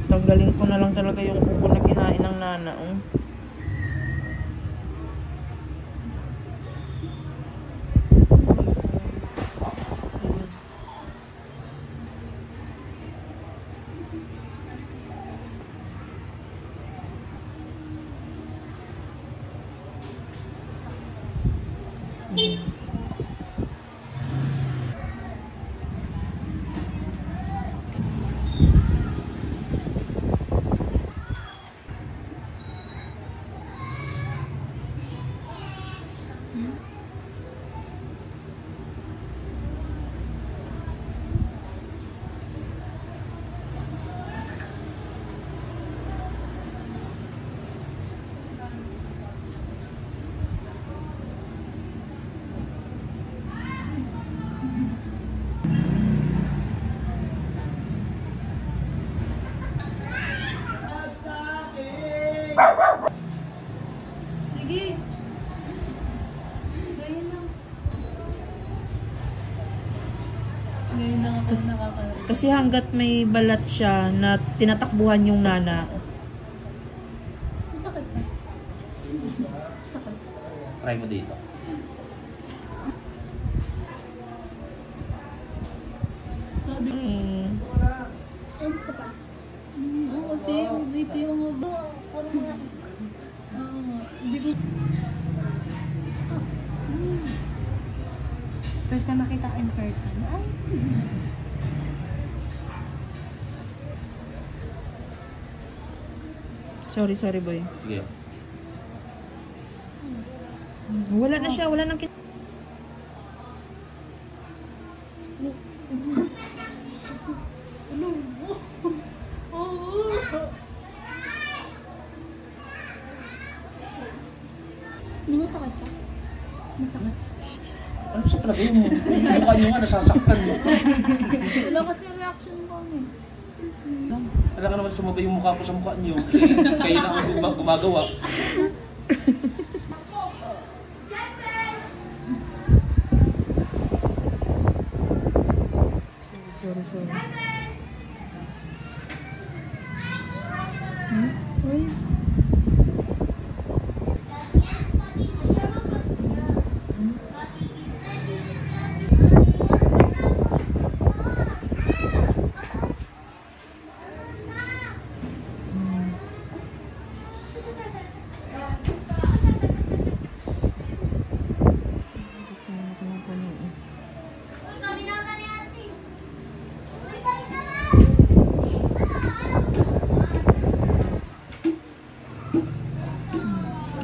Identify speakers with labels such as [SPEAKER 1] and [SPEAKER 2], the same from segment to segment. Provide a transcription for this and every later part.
[SPEAKER 1] Tanggalin ko na lang talaga yung kuko na kinain ng nana. Oh.
[SPEAKER 2] Sige. Ngayon lang. Ngayon lang ako nakakalit.
[SPEAKER 1] Kasi hanggat may balat siya na tinatakbuhan yung nana.
[SPEAKER 2] Sakit pa. Sakit.
[SPEAKER 3] Try mo dito.
[SPEAKER 2] Oo, Tim. May Tim mo ba? Hindi ko...
[SPEAKER 4] First time makita in person. Ay.
[SPEAKER 1] Sorry boy.
[SPEAKER 3] Sige.
[SPEAKER 1] Wala na siya, wala nang
[SPEAKER 4] Hindi mo sakit pa? Masakit.
[SPEAKER 3] Ano sa talaga yung mukha nyo nga nasasaktan mo?
[SPEAKER 2] Wala kasi reaction ko eh.
[SPEAKER 3] Alam ka naman sumabay yung mukha ko sa mukha nyo. Kayo na ang gumagawa.
[SPEAKER 1] Sorry.
[SPEAKER 4] Uy.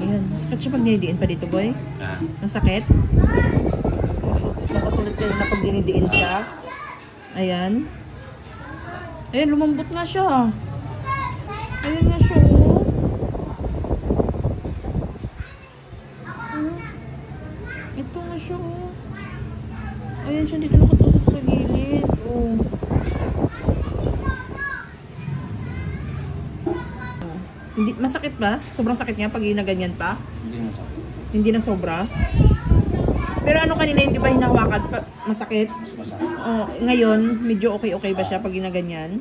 [SPEAKER 1] Masakit siya pag dinidiin pa dito, boy?
[SPEAKER 3] Ah.
[SPEAKER 1] Masakit? Nakatulad kayo na pag dinidiin siya. Ayan. Ayan, lumambot na siya. Ayan na siya, oh. Ito na siya, oh. Ayan siya, dito nakatusok sa gilid. Oh. Hindi, masakit ba? Sobrang sakit niya pag ginaganyan pa?
[SPEAKER 3] Hindi mo sakit.
[SPEAKER 1] Hindi na sobra? Pero ano kanina yung di ba hinahawakan pa, masakit?
[SPEAKER 3] Mas masakit.
[SPEAKER 1] Oh, ngayon, medyo okay ba siya pag ginaganyan?